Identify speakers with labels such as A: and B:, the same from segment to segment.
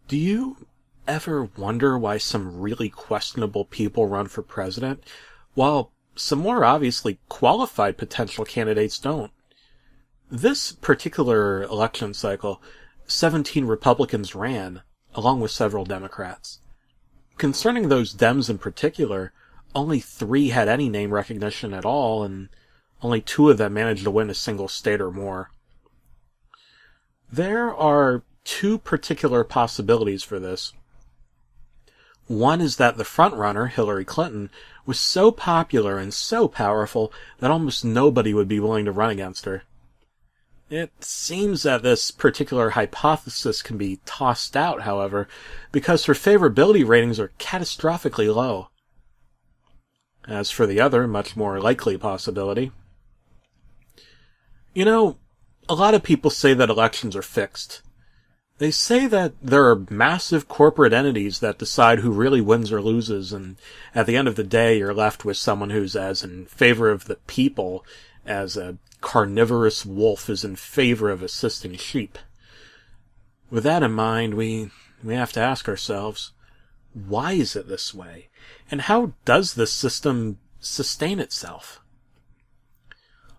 A: Do you ever wonder why some really questionable people run for president, while some more obviously qualified potential candidates don't? This particular election cycle, 17 Republicans ran, along with several Democrats. Concerning those Dems in particular, only 3 had any name recognition at all, and only 2 of them managed to win a single state or more. There are 2 particular possibilities for this. One is that the frontrunner, Hillary Clinton, was so popular and so powerful that almost nobody would be willing to run against her. It seems that this particular hypothesis can be tossed out, however, because her favorability ratings are catastrophically low. As for the other, much more likely possibility, a lot of people say that elections are fixed. They say that there are massive corporate entities that decide who really wins or loses, and at the end of the day, you're left with someone who's as in favor of the people as a carnivorous wolf is in favor of assisting sheep. With that in mind, we have to ask ourselves, why is it this way? And how does this system sustain itself?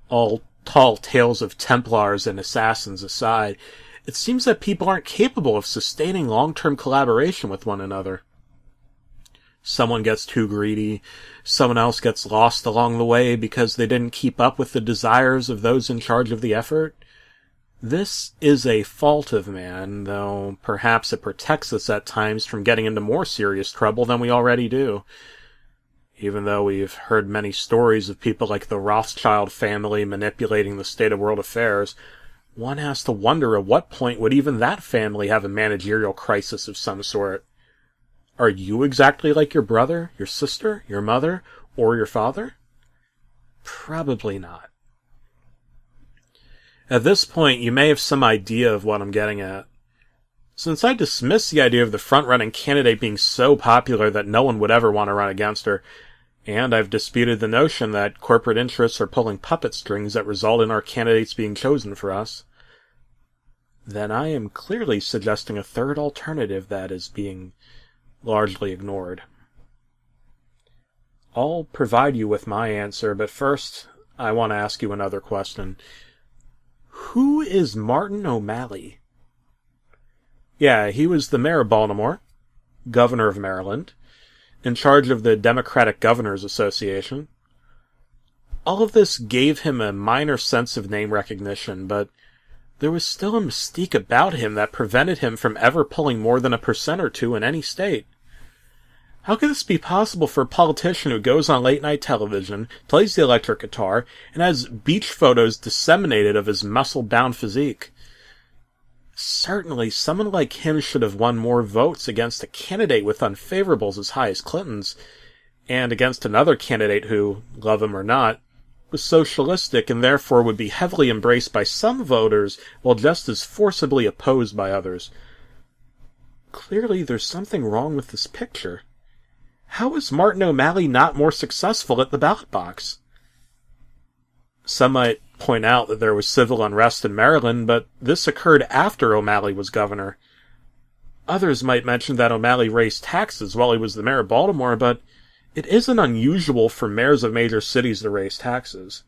A: All tall tales of Templars and assassins aside, it seems that people aren't capable of sustaining long-term collaboration with one another. Someone gets too greedy, someone else gets lost along the way because they didn't keep up with the desires of those in charge of the effort. This is a fault of man, though perhaps it protects us at times from getting into more serious trouble than we already do. Even though we've heard many stories of people like the Rothschild family manipulating the state of world affairs, one has to wonder at what point would even that family have a managerial crisis of some sort. Are you exactly like your brother, your sister, your mother, or your father? Probably not. At this point, you may have some idea of what I'm getting at. Since I dismiss the idea of the front-running candidate being so popular that no one would ever want to run against her, and I've disputed the notion that corporate interests are pulling puppet strings that result in our candidates being chosen for us, then I am clearly suggesting a third alternative that is being largely ignored. I'll provide you with my answer, but first, I want to ask you another question. Who is Martin O'Malley? Yeah, he was the mayor of Baltimore, governor of Maryland, in charge of the Democratic Governors Association. All of this gave him a minor sense of name recognition, but there was still a mystique about him that prevented him from ever pulling more than 1% or 2% in any state. How could this be possible for a politician who goes on late-night television, plays the electric guitar, and has beach photos disseminated of his muscle-bound physique? Certainly, someone like him should have won more votes against a candidate with unfavorables as high as Clinton's, and against another candidate who, love him or not, was socialistic and therefore would be heavily embraced by some voters while just as forcibly opposed by others. Clearly, there's something wrong with this picture. How is Martin O'Malley not more successful at the ballot box? Some might point out that there was civil unrest in Maryland, but this occurred after O'Malley was governor. Others might mention that O'Malley raised taxes while he was the mayor of Baltimore, but it isn't unusual for mayors of major cities to raise taxes.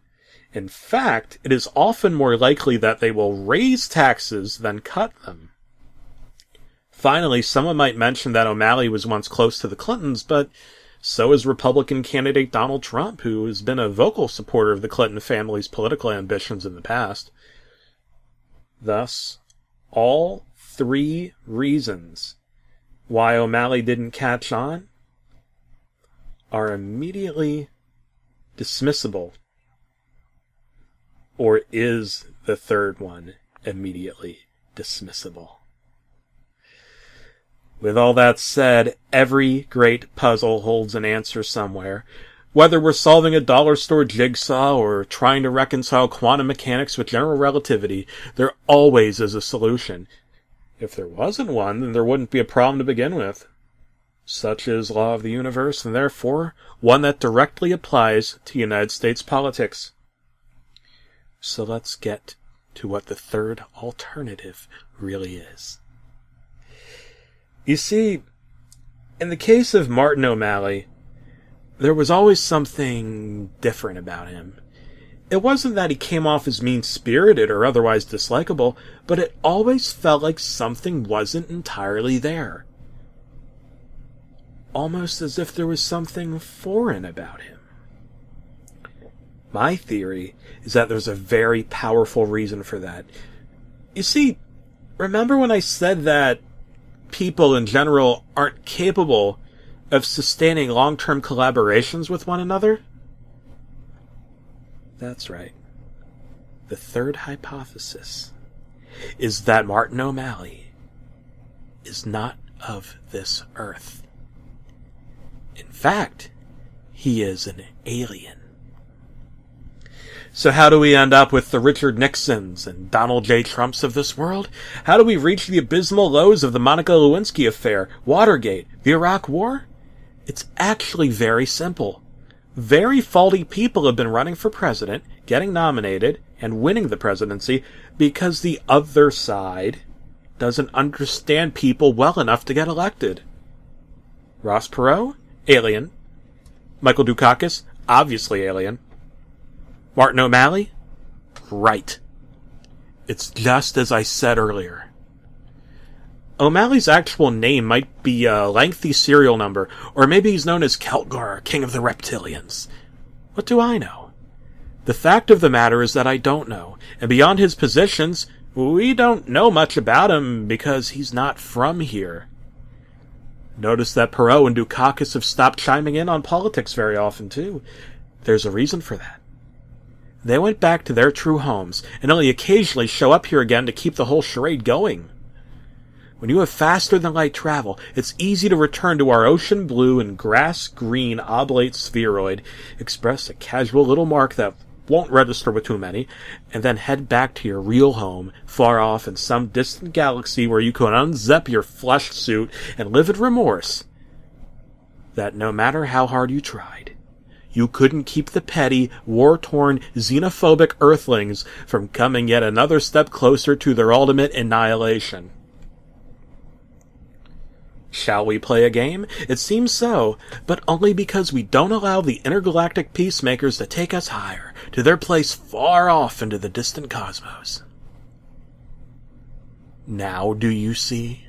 A: In fact, it is often more likely that they will raise taxes than cut them. Finally, someone might mention that O'Malley was once close to the Clintons, but so is Republican candidate Donald Trump, who has been a vocal supporter of the Clinton family's political ambitions in the past. Thus, all 3 reasons why O'Malley didn't catch on are immediately dismissible. Or is the third one immediately dismissible? With all that said, every great puzzle holds an answer somewhere. Whether we're solving a dollar store jigsaw or trying to reconcile quantum mechanics with general relativity, there always is a solution. If there wasn't one, then there wouldn't be a problem to begin with. Such is law of the universe, and therefore one that directly applies to United States politics. So let's get to what the third alternative really is. You see, in the case of Martin O'Malley, there was always something different about him. It wasn't that he came off as mean-spirited or otherwise dislikable, but it always felt like something wasn't entirely there. Almost as if there was something foreign about him. My theory is that there's a very powerful reason for that. You see, remember when I said that people in general aren't capable of sustaining long-term collaborations with one another? That's right. The third hypothesis is that Martin O'Malley is not of this earth. In fact, he is an alien. So how do we end up with the Richard Nixons and Donald J. Trumps of this world? How do we reach the abysmal lows of the Monica Lewinsky affair, Watergate, the Iraq War? It's actually very simple. Very faulty people have been running for president, getting nominated, and winning the presidency because the other side doesn't understand people well enough to get elected. Ross Perot? Alien. Michael Dukakis? Obviously alien. Martin O'Malley? Right. It's just as I said earlier. O'Malley's actual name might be a lengthy serial number, or maybe he's known as Kelgar, King of the Reptilians. What do I know? The fact of the matter is that I don't know, and beyond his positions, we don't know much about him because he's not from here. Notice that Perot and Dukakis have stopped chiming in on politics very often, too. There's a reason for that. They went back to their true homes, and only occasionally show up here again to keep the whole charade going. When you have faster-than-light travel, it's easy to return to our ocean blue and grass-green oblate spheroid, express a casual little mark that won't register with too many, and then head back to your real home, far off in some distant galaxy where you can unzip your flesh suit and live in remorse that no matter how hard you tried, you couldn't keep the petty, war-torn, xenophobic Earthlings from coming yet another step closer to their ultimate annihilation. Shall we play a game? It seems so, but only because we don't allow the intergalactic peacemakers to take us higher, to their place far off into the distant cosmos. Now do you see?